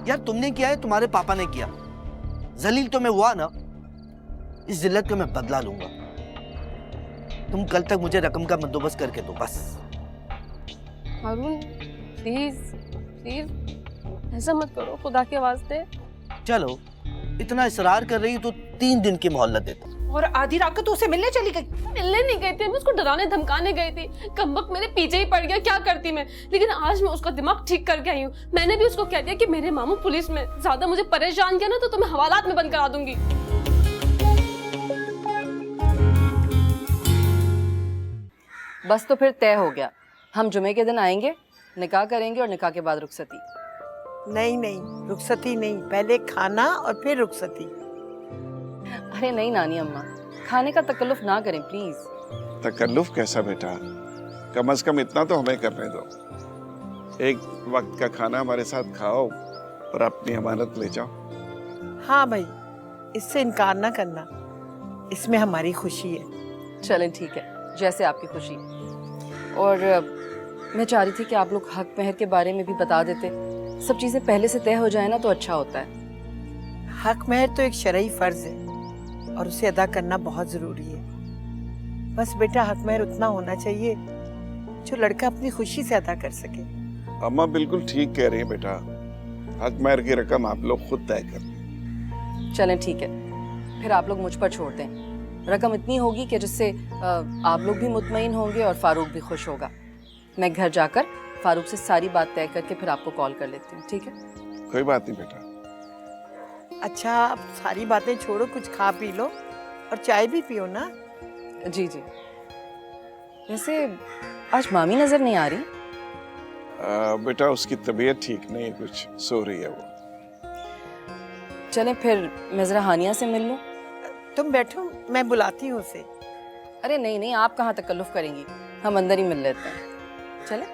यार तुमने किया है, तुम्हारे पापा ने किया। जलील तो मैं हुआ ना, इस जिल्लत को मैं बदला लूंगा। तुम कल तक मुझे रकम का बंदोबस्त करके दो बस। हारून प्लीज प्लीज ऐसा मत करो, खुदा के वास्ते। चलो इतना इसरार कर रही तो 3 दिन की मोहल्लत देता। और आधी रात को तो उसे मिलने चली गई। मिलने नहीं गई थी, मैं उसको डराने धमकाने गई थी। कमबख्त मेरे पीछे ही पड़ गया, क्या करती मैं। लेकिन आज मैं उसका दिमाग ठीक करके आई हूँ। मैंने भी उसको कह दिया कि मेरे मामू पुलिस में, ज्यादा मुझे परेशान किया ना तो तुम्हें हवालात में बंद करा दूंगी। बस तो फिर तय हो गया, हम जुमे के दिन आएंगे, निकाह करेंगे और निकाह के बाद रुखसती। नहीं नहीं, रुखसती नहीं, पहले खाना और फिर रुखसती। अरे नहीं नानी अम्मा, खाने का तकल्लुफ ना करें प्लीज। तकल्लुफ कैसा बेटा, कम से कम इतना तो हमें करने दो। एक वक्त का खाना हमारे साथ खाओ और अपनी अमानत ले जाओ। हाँ भाई, इससे इनकार ना करना, इसमें हमारी खुशी है। चलें ठीक है, जैसे आपकी खुशी। और मैं चाह रही थी कि आप लोग हक महर के बारे में भी बता देते, सब चीजें पहले से तय हो जाए ना तो अच्छा होता है। हक महर तो एक शरई फर्ज है और उसे अदा करना बहुत जरूरी है। बस बेटा, हक महर उतना होना चाहिए जो लड़का अपनी खुशी से अदा कर सके। अम्मा बिल्कुल ठीक कह रही है बेटा, हक महर की रकम आप लोग खुद तय कर लें। चलें ठीक है, फिर आप लोग मुझ पर छोड़ दें। रकम इतनी होगी कि जिससे आप लोग भी मुतमईन होंगे और फारूक भी खुश होगा। मैं घर जाकर फारूक से सारी बात तय करके फिर आपको कॉल कर लेती हूँ, ठीक है? कोई बात नहीं बेटा। अच्छा, अब सारी बातें छोड़ो, कुछ खा पी लो और चाय भी पियो ना। जी जी। वैसे आज मामी नजर नहीं आ रही। बेटा उसकी तबीयत ठीक नहीं है, कुछ सो रही है वो। चलें फिर मैं जरा हानिया से मिल लूं। तुम बैठो, मैं बुलाती हूँ उसे। अरे नहीं नहीं, आप कहाँ तकल्लुफ करेंगी, हम अंदर ही मिल लेते हैं। चलें।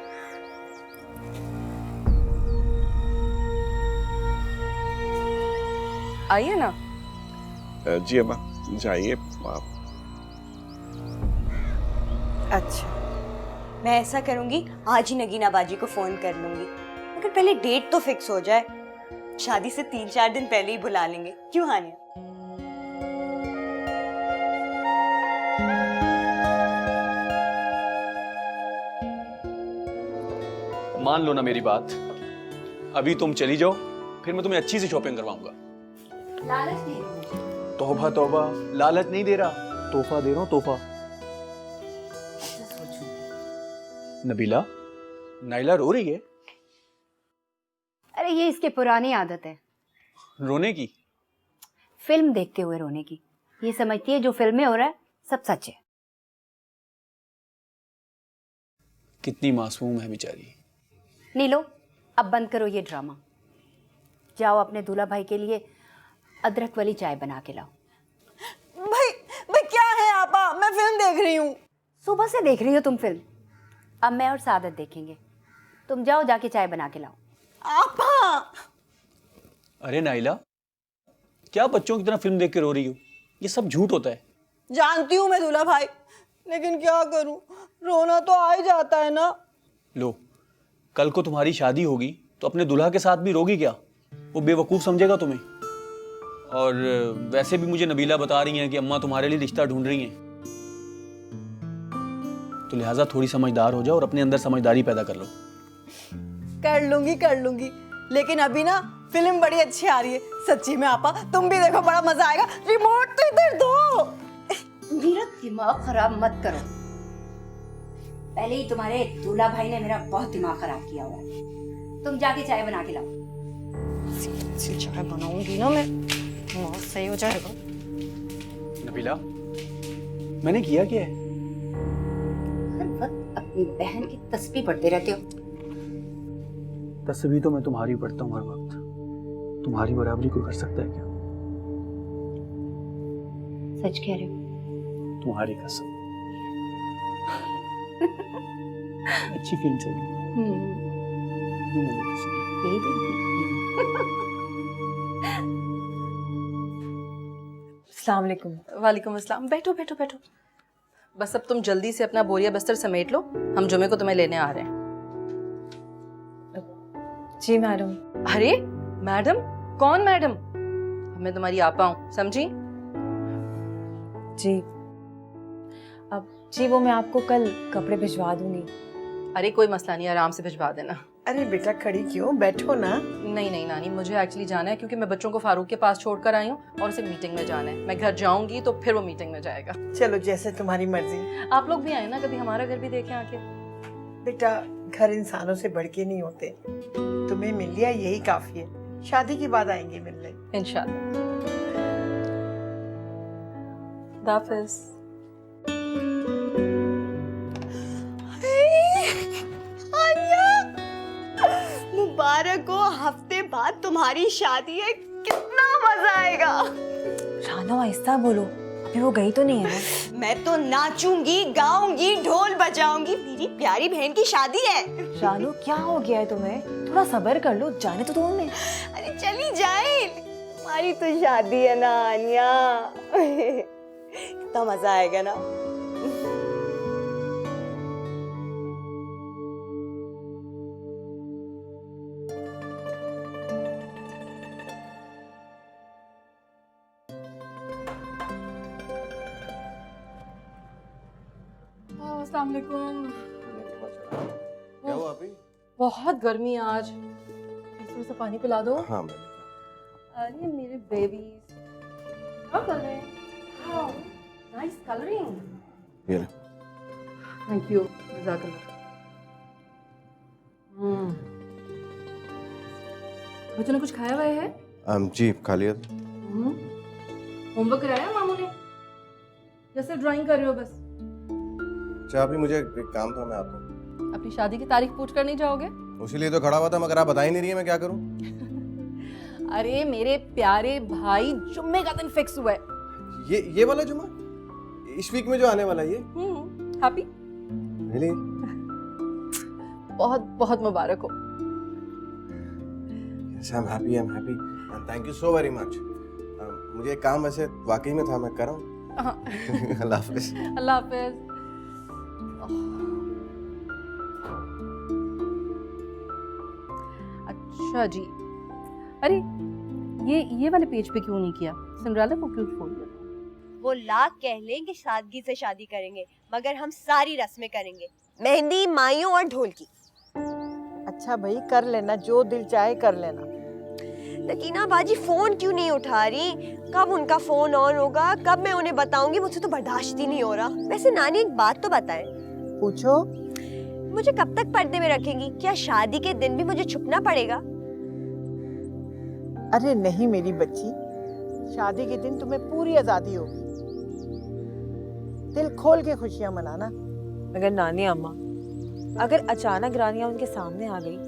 आइए ना। जी अम्मा जाइए आप। अच्छा, मैं ऐसा करूंगी, आज ही नगीना बाजी को फोन कर लूंगी, मगर पहले डेट तो फिक्स हो जाए। शादी से 3-4 दिन पहले ही बुला लेंगे, क्यों हानिया? मान लो ना मेरी बात, अभी तुम चली जाओ, फिर मैं तुम्हें अच्छी सी शॉपिंग करवाऊंगा। लालच नहीं है मुझे। तौबा तौबा, लालच नहीं दे रहा, तोहफा दे रहा हूं, तोहफा। नबीला, नाइला रो रही है। अरे ये इसकी पुरानी आदत है, रोने की? फिल्म देखते हुए रोने की। ये समझती है जो फिल्म में हो रहा है सब सच है। कितनी मासूम है बेचारी। नीलो, अब बंद करो ये ड्रामा। जाओ अपने दूल्हा भाई के लिए अदरक वाली चाय बना के लाओ। भाई भाई क्या है आपा, मैं फिल्म देख रही हूँ। सुबह से देख रही हो तुम फिल्म, अब मैं और सादत देखेंगे। तुम जाओ जाके चाय बना के लाओ। आपा अरे नाइला, क्या बच्चों की तरह फिल्म देख के रो रही हो? ये सब झूठ होता है। जानती हूँ मैं दूल्हा भाई, लेकिन क्या करूँ, रोना तो आ ही जाता है ना। लो, कल को तुम्हारी शादी होगी तो अपने दुल्हा के साथ भी रोगी क्या? वो बेवकूफ समझेगा तुम्हें। और वैसे भी मुझे नबीला बता रही हैं कि अम्मा तुम्हारे लिए रिश्ता ढूंढ रही हैं, तो लिहाजा थोड़ी समझदार हो जाओ और अपने अंदर समझदारी पैदा कर लो। कर लूंगी, लेकिन अभी ना फिल्म बड़ी अच्छी आ रही है। सच्ची में आपा, तुम भी देखो, बड़ा मजा आएगा। रिमोट तो इधर दो। मेरा दिमाग खराब मत करो। पहले ही तुम्हारे दूल्हा भाई ने मेरा बहुत दिमाग खराब किया हुआ है। तुम जाके चाय बना के लाओ। चाय बनाऊंगी ना मैं, बहुत सही हो जाएगा। नबीला, मैंने किया क्या है? हर वक्त अपनी बहन की तस्बीह पढ़ते रहते हो। तस्वीर तो मैं तुम्हारी पढ़ता हूँ हर वक्त। तुम्हारी बराबरी कोई कर सकता है क्या? सच कह रहे हो? तुम्हारी कसम। अच्छी फिल्म चल रही है। यही देखना। अस्सलाम वालेकुम। वालेकुम अस्सलाम। बैठो बैठो बैठो। बस अब तुम जल्दी से अपना बोरिया बिस्तर समेट लो, हम जुमे को तुम्हें लेने आ रहे हैं। जी मैडम। अरे मैडम? कौन मैडम? मैं तुम्हारी आपा हूँ, समझी? जी अब जी वो मैं आपको कल कपड़े भिजवा दूंगी। अरे कोई मसला नहीं, आराम से भिजवा देना। अरे बेटा खड़ी क्यों, बैठो ना। नहीं नहीं नानी, मुझे एक्चुअली जाना है क्योंकि मैं बच्चों को फारूक के पास छोड़कर आई हूँ और उसे मीटिंग में जाना है। मैं घर जाऊंगी तो फिर वो मीटिंग में जाएगा। चलो जैसे तुम्हारी मर्जी। आप लोग भी आए ना, कभी हमारा घर भी देखें आके। बेटा घर इंसानों से बढ़ के नहीं होते, तुम्हें मिल लिया यही काफी है। शादी के बाद आएंगे मिलने। इंशाल्लाह। हाफिज। मुबारक हो, हफ्ते बाद तुम्हारी शादी है, कितना मजा आएगा। रानो आहिस्ता बोलो, अभी वो गई तो नहीं है ना? मैं तो नाचूंगी, गाऊंगी, ढोल बजाऊंगी, मेरी प्यारी बहन की शादी है। रानो क्या हो गया है तुम्हें? थोड़ा सब्र कर लो, जाने तो दो हमें। अरे चली जाए, तुम्हारी तो शादी है ना आनिया। कितना मजा आएगा ना। अस्सलाम वालेकुम। क्या हुआ अभी? बहुत गर्मी है आज, थोड़ा सा पानी पिला दो। हाँ अरे मेरे बेबीज क्या कर रहे हैं? Nice colouring. ये ले। थैंक यू, जज़ाकल्लाह। बच्चों ने कुछ खाया हुआ है? जी खा लिया। होमवर्क कराया मामू ने? जैसे ड्राइंग कर रहे हो बस? अच्छा अभी मुझे एक काम था, मैं आता हूँ। अपनी शादी की तारीख पूछ कर नहीं जाओगे? उसी लिए तो खड़ा हुआ था, मगर आप बता ही नहीं रही है, मैं क्या करूँ? अरे मेरे प्यारे भाई, जुम्मे का दिन फिक्स हुआ है। ये वाला जुम्मा इस वीक में जो आने वाला है ये? हैप्पी? रियली? बहुत बहुत मुबारक हो। Yes, I'm happy and thank you so very much. मुझे एक काम वैसे वाकई में था, मैं कर रहा हूँ। अल्लाह हाफिज। अल्लाह हाफिज। अच्छा जी, अरे ये वाले पेज पे क्यों नहीं किया? सिंड्रेला को क्यों छोड़ दिया? वो लाख कह लें कि सादगी से शादी करेंगे, मगर हम सारी रस्में करेंगे, मेहंदी, माइयों और ढोल की। अच्छा भाई कर लेना, जो दिल चाहे कर लेना। नगीना बाजी फोन क्यों नहीं उठा रही? कब उनका फोन ऑन होगा, कब मैं उन्हें बताऊंगी? मुझे तो बर्दाश्त ही नहीं हो रहा। वैसे नानी एक बात तो बताएं। पूछो। मुझे कब तक पर्दे में रखेंगी? क्या शादी के दिन भी मुझे छुपना पड़ेगा? अरे नहीं मेरी बच्ची, शादी के दिन तुम्हें पूरी आजादी होगी, दिल खोल के खुशियां मनाना। मगर नानी अम्मा, अगर अचानक रानिया उनके सामने आ गई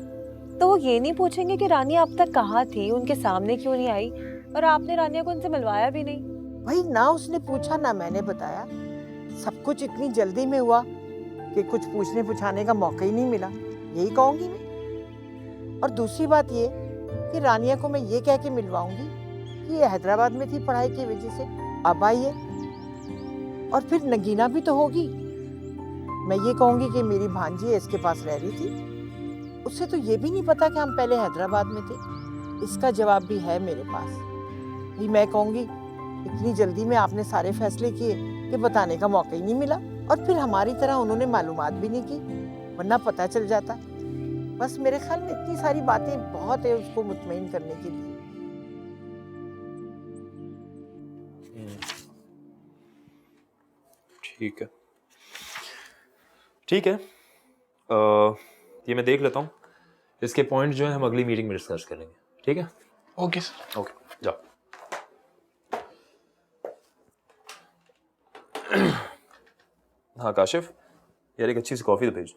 तो वो ये नहीं पूछेंगे कि रानिया अब तक कहाँ थी, उनके सामने क्यों नहीं आई, और आपने रानिया को उनसे मिलवाया भी नहीं? भाई ना उसने पूछा ना मैंने बताया, सब कुछ इतनी जल्दी में हुआ कि कुछ पूछने पूछाने का मौका ही नहीं मिला, यही कहूंगी मैं। और दूसरी बात ये कि रानिया को मैं ये कह के मिलवाऊंगी कि ये हैदराबाद में थी पढ़ाई की वजह से, अब आई है, और फिर नगीना भी तो होगी। मैं ये कहूंगी कि मेरी भांजी इसके पास रह रही थी, उससे तो ये भी नहीं पता कि हम पहले हैदराबाद में थे। इसका जवाब भी है मेरे पास। भी मैं कहूंगी इतनी जल्दी में आपने सारे फैसले किए कि बताने का मौका ही नहीं मिला, और फिर हमारी तरह उन्होंने मालूमात भी नहीं की, वरना पता चल जाता। बस मेरे ख्याल में इतनी सारी बातें बहुत है उसको मुतमईन करने के लिए। ठीक है, ठीक है, ये मैं देख लेता हूँ। इसके पॉइंट जो है हम अगली मीटिंग में डिस्कस करेंगे, ठीक है? Okay sir. ओके, जाओ। हाँ काशिफ, यार एक अच्छी सी कॉफ़ी तो भेज।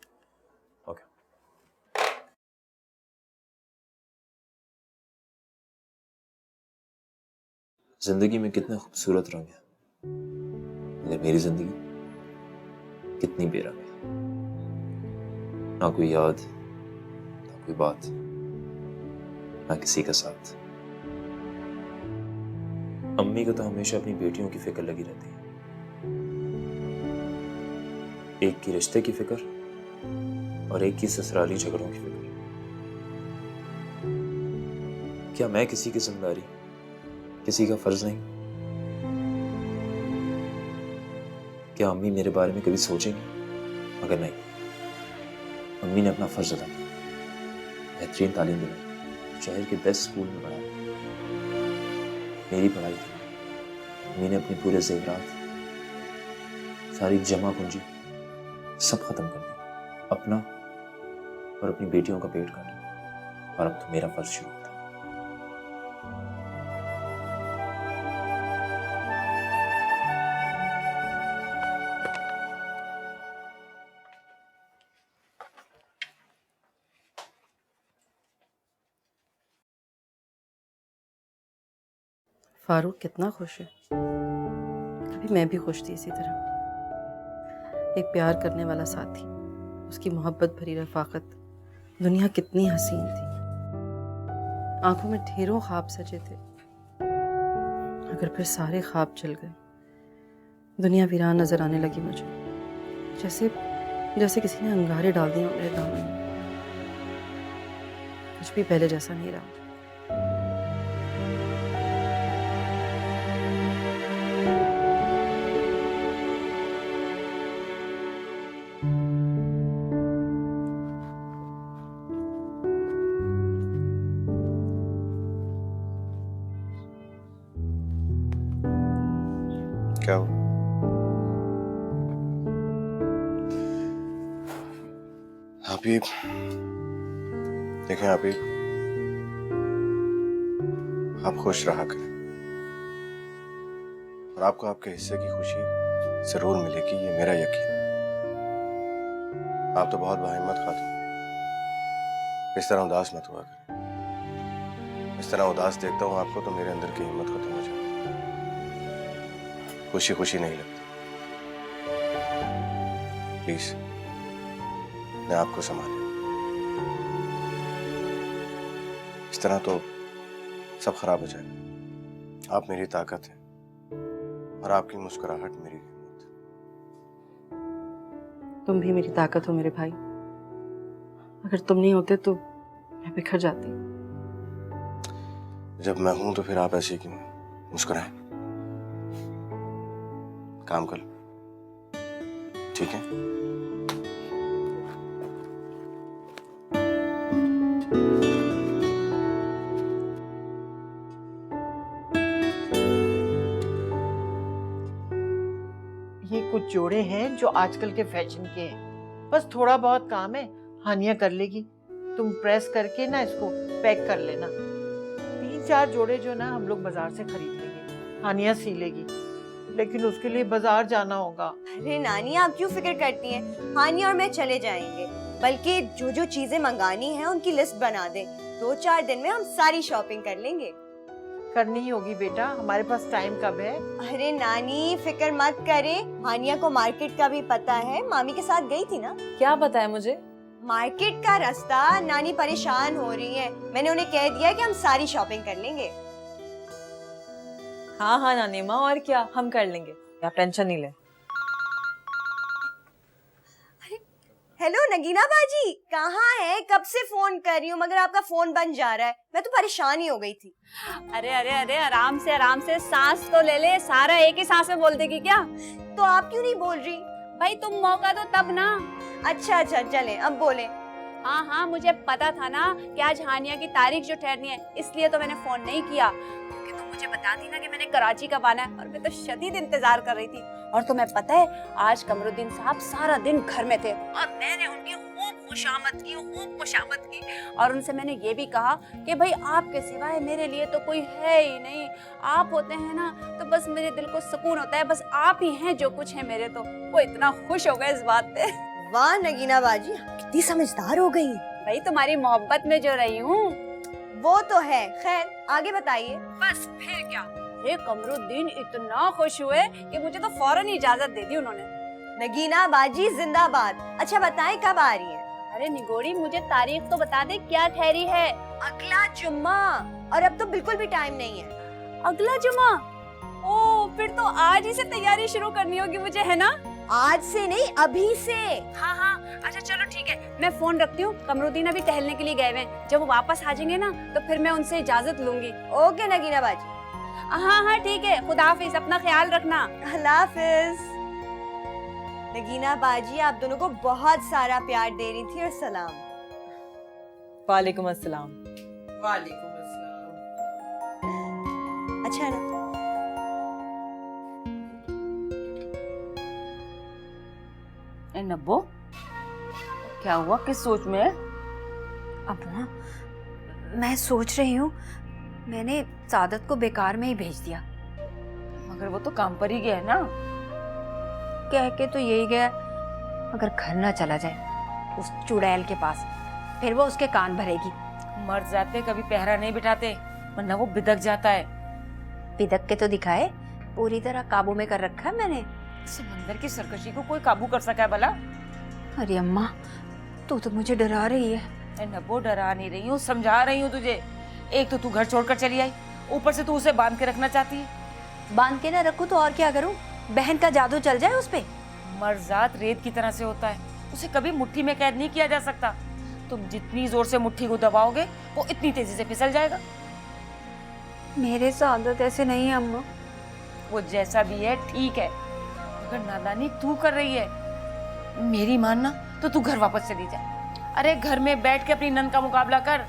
ओके। जिंदगी में कितने खूबसूरत रंग हैं, मगर मेरी जिंदगी कितनी बेरंग है। ना कोई याद, ना कोई बात, ना किसी का साथ। अम्मी को तो हमेशा अपनी बेटियों की फिक्र लगी रहती है, एक की रिश्ते की फिक्र और एक की ससुराली झगड़ों की फिक्र। क्या मैं किसी की जिम्मेदारी, किसी का फर्ज नहीं? क्या अम्मी मेरे बारे में कभी सोचेंगी? मगर नहीं, अम्मी ने अपना फर्ज अदा किया, बेहतरीन तालीम दिलाई, शहर के बेस्ट स्कूल में पढ़ाया। मेरी पढ़ाई थी, अम्मी ने अपने पूरे जेवरात, सारी जमा पूंजी सब खत्म कर दी, अपना और अपनी बेटियों का पेट काटा। और अब तो मेरा फर्ज शुरू होता है। फारूक कितना खुश है। कभी मैं भी खुश थी इसी तरह। एक प्यार करने वाला साथी, उसकी मोहब्बत भरी रफाकत, दुनिया कितनी हसीन थी। आंखों में ढेरों ख्वाब सजे थे, अगर फिर सारे ख्वाब चल गए, दुनिया वीरान नजर आने लगी मुझे, जैसे जैसे किसी ने अंगारे डाल दिए मेरे दामन में। कुछ भी पहले जैसा नहीं रहा। क्या हो? आप ही देखें, आप खुश रहा करें और आपको आपके हिस्से की खुशी जरूर मिलेगी, ये मेरा यकीन है। आप तो बहुत बाहिम्मत खातून, इस तरह उदास मत हुआ करें। इस तरह उदास देखता हूँ आपको तो मेरे अंदर की हिम्मत खत्म हो जाती है, खुशी खुशी नहीं लगती। प्लीज मैं आपको संभालें। इस तरह तो सब खराब हो जाएगा। आप मेरी ताकत हैं और आपकी मुस्कुराहट मेरी हिम्मत। तुम भी मेरी ताकत हो मेरे भाई। अगर तुम नहीं होते तो मैं बिखर जाती। जब मैं हूं तो फिर आप ऐसे क्यों मुस्कुराएं? काम कर लो, ठीक है? ये कुछ जोड़े हैं जो आजकल के फैशन के हैं। बस थोड़ा बहुत काम है, हानिया कर लेगी। तुम प्रेस करके ना इसको पैक कर लेना। 3-4 जोड़े जो ना हम लोग बाजार से खरीद लेंगे, हानिया सी लेगी, लेकिन उसके लिए बाजार जाना होगा। अरे नानी, आप क्यों फिक्र करती हैं? हानिया और मैं चले जाएंगे। बल्कि जो जो चीजें मंगानी है उनकी लिस्ट बना दें। 2-4 दिन में हम सारी शॉपिंग कर लेंगे। करनी ही होगी बेटा, हमारे पास टाइम कब है? अरे नानी फिक्र मत करे, हानिया को मार्केट का भी पता है। मामी के साथ गई थी ना। क्या पता है मुझे? मार्केट का रास्ता। नानी परेशान हो रही है, मैंने उन्हें कह दिया कि हम सारी शॉपिंग कर लेंगे। हाँ हाँ नानी माँ, और क्या, हम कर लेंगे, आप टेंशन नहीं ले। हेलो नगीना बाजी, कहाँ है? कब से फोन कर रही हूँ मगर आपका फोन बंद जा रहा है। मैं तो परेशान ही हो गई थी। अरे अरे अरे, आराम से सांस तो ले ले। सारा एक ही सांस में बोल देगी क्या? तो आप क्यों नहीं बोल रही? भाई तुम मौका दो तब ना। अच्छा चले अब बोले। हाँ, मुझे पता था ना कि आज हानिया की तारीख जो ठहरनी है, इसलिए तो मैंने फोन नहीं किया, क्योंकि तुम मुझे बताती ना कि मैंने कराची कब आना है, और मैं तो शदीद इंतजार कर रही थी। और तुम्हें पता है, आज कमरुद्दीन साहब सारा दिन घर में थे और मैंने उनकी खूब खुशामद की और उनसे मैंने ये भी कहा कि भाई आपके सिवाय मेरे लिए तो कोई है ही नहीं। आप होते हैं ना तो बस मेरे दिल को सुकून होता है, बस आप ही हैं जो कुछ है मेरे। तो वो इतना खुश हो गए इस बात पे। वाह नगीना बाजी, कितनी समझदार हो गई। भाई तुम्हारी मोहब्बत में जो रही हूँ वो तो है। खैर आगे बताइए। बस फिर क्या, अरे कमरुद्दीन इतना खुश हुए कि मुझे तो फौरन ही इजाजत दे दी उन्होंने। नगीना बाजी जिंदाबाद। अच्छा बताएं कब आ रही है? अरे निगोड़ी, मुझे तारीख तो बता दे, क्या ठहरी है? अगला जुम्मा, और अब तो बिल्कुल भी टाइम नहीं है। अगला जुम्मा? ओ, फिर तो आज ही से तैयारी शुरू करनी होगी मुझे, है ना? आज से नहीं, अभी से। हाँ, अच्छा चलो ठीक है, मैं फोन रखती हूँ। कमरुद्दीन अभी टहलने के लिए गए हुए हैं, जब वो वापस आ जाएंगे ना तो फिर मैं उनसे इजाजत लूंगी। ओके नगीना बाजी। हाँ हाँ ठीक है, खुदा हाफिज, अपना ख्याल रखना। अल्लाह हाफिज। नगीना बाजी आप दोनों को बहुत सारा प्यार दे रही थी और सलाम। वालेकुम अस्सलाम। वालेकुम अस्सलाम। अच्छा है ना? ए नब्बो, क्या हुआ, किस सोच में है? अम्मा, मैं सोच रही हूँ मैंने सादत को बेकार में ही भेज दिया। मगर वो तो काम पर ही गया है ना। कह के तो यही गया, अगर घर ना चला जाए उस चुड़ैल के पास, फिर वो उसके कान भरेगी। मर जाते कभी पहरा नहीं बिठाते, वरना वो बिदक जाता है। बिदक के तो दिखाए, पूरी तरह काबू में कर रखा है मैंने। समंदर की सरकशी को कोई काबू कर सका है भला? अरे अम्मा, तू तो मुझे डरा रही है। ए नब्बो, डरा नहीं रही हूँ, समझा रही हूँ तुझे। एक तो तू घर छोड़कर चली आई, ऊपर से तू उसे बांध के रखना चाहती है। बांध के ना रखूं तो और क्या करूं? बहन का जादू चल जाए उस पे। मर्जात रेत की तरह से होता है, उसे कभी मुट्ठी में कैद नहीं किया जा सकता। तुम जितनी जोर से मुट्ठी को दबाओगे वो इतनी तेजी से फिसल जाएगा। मेरे सादत ऐसे नहीं है अम्मा। वो जैसा भी है ठीक है, अगर नादानी तू कर रही है, मेरी मानना तो तू घर वापस चली जा। अरे घर में बैठ के अपनी नन का मुकाबला कर।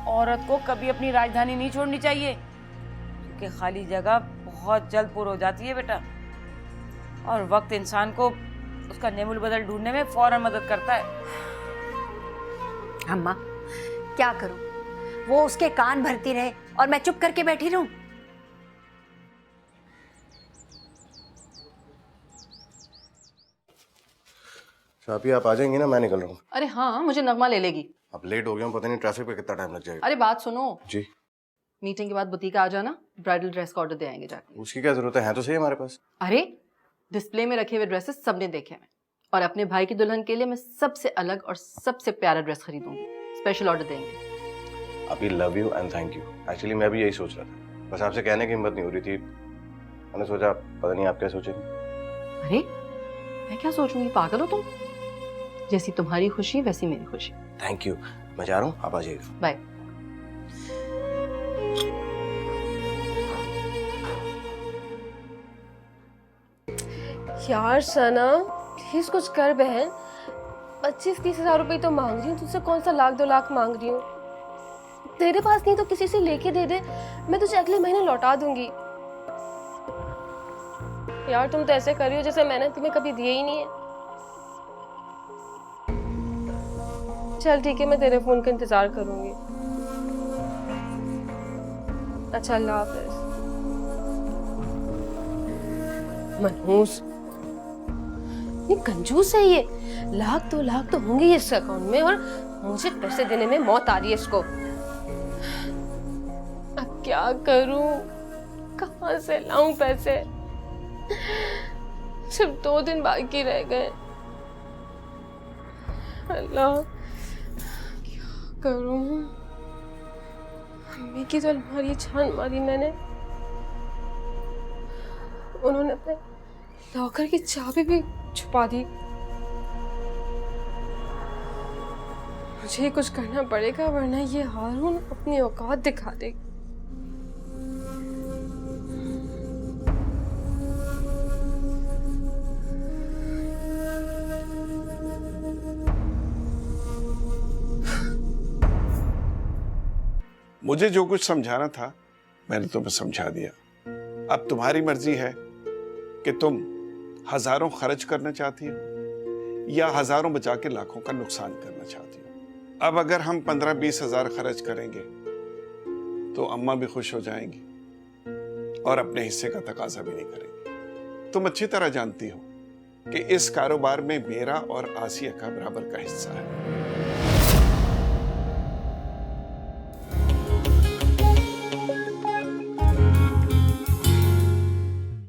औरत को कभी अपनी राजधानी नहीं छोड़नी चाहिए, क्योंकि खाली जगह बहुत जल्द पूरी हो जाती है बेटा। और वक्त इंसान को उसका नेमुल बदल ढूंढने में फौरन मदद करता है। अम्मा, क्या करूं? वो उसके कान भरती रहे और मैं चुप करके बैठी रहूं? शापी आप आ जाएंगी ना, मैं निकल रहा हूँ। अरे हाँ, मुझे नगमा ले लेगी। अब लेट हो गया हूँ, पता नहीं ट्रैफिक पे कितना टाइम लग जाएगा। अरे बात सुनो जी। मीटिंग के बाद बुटीक आ जाना, ब्राइडल ड्रेस का ऑर्डर दे आएंगे जाके। उसकी क्या जरूरत है तो सही हमारे पास। अरे डिस्प्ले में रखे हुए ड्रेसेस सबने देखे हैं, और अपने भाई की दुल्हन के लिए मैं सबसे अलग और सबसे प्यारा ड्रेस खरीदूंगी। स्पेशल ऑर्डर देंगे। अभी love you and thank you. Actually मैं भी यही सोच रहा था, बस आपसे कहने की हिम्मत नहीं हो रही थी। मैंने सोचा पता नहीं आप क्या सोचेंगे। अरे मैं क्या सोचूंगी, पागल हो तुम? जैसी तुम्हारी खुशी वैसी मेरी खुशी। थैंक यू, मैं जा रहा हूँ, आप आ जाइएगा। बाय। यार सना, प्लीज कुछ कर बहन। 25-30 हजार रुपए तो मांग रही हूँ तुझसे, कौन सा 1-2 लाख मांग रही हूँ। तेरे पास नहीं तो किसी से लेके दे दे, मैं तुझे अगले महीने लौटा दूंगी। यार तुम तो ऐसे कर रही हो जैसे मैंने तुम्हें कभी दिए ही नहीं है। चल ठीक है, मैं तेरे फोन का इंतजार करूंगी। अच्छा, अल्लाह हाफिज। मनहूस, ये कंजूस है ये। 1-2 लाख तो होंगे ही इसके अकाउंट में, और मुझे पैसे देने में मौत आ रही है इसको। अब क्या करूं, कहां से लाऊं पैसे? सिर्फ 2 दिन बाकी रह गए। अल्लाह, क्या करूं? मम्मी की तो अलमारी छान मारी मैंने, उन्होंने अपने लॉकर की चाबी भी छुपा दी। मुझे कुछ करना पड़ेगा, वरना ये हारून अपनी औकात दिखा देगी। मुझे जो कुछ समझाना था मैंने तुम्हें समझा दिया। अब तुम्हारी मर्जी है कि तुम हजारों खर्च करना चाहती हो या हजारों बचा के लाखों का नुकसान करना चाहती हो। अब अगर हम 15-20 हजार खर्च करेंगे तो अम्मा भी खुश हो जाएंगी और अपने हिस्से का तकाजा भी नहीं करेंगी। तुम अच्छी तरह जानती हो कि इस कारोबार में मेरा और आसिया का बराबर का हिस्सा है।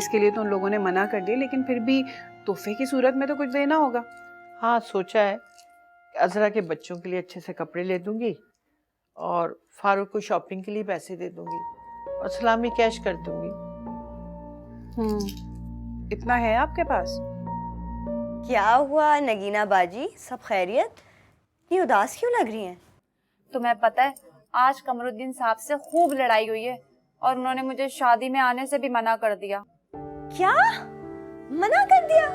इसके लिए तो उन लोगों ने मना कर दिया, लेकिन फिर भी तोहफे की सूरत में तो कुछ देना होगा। हाँ, सोचा है अजरा के बच्चों के लिए अच्छे से कपड़े ले दूंगी और फारूक को शॉपिंग के लिए पैसे दे दूंगी और सलामी कैश कर दूंगी। इतना है आपके पास? क्या हुआ नगीना बाजी, सब खैरियत? ये उदास क्यों लग रही हैं? तुम्हें पता है आज कमरुद्दीन साहब से खूब लड़ाई हुई है और उन्होंने मुझे शादी में आने से भी मना कर दिया। क्या मना कर दिया?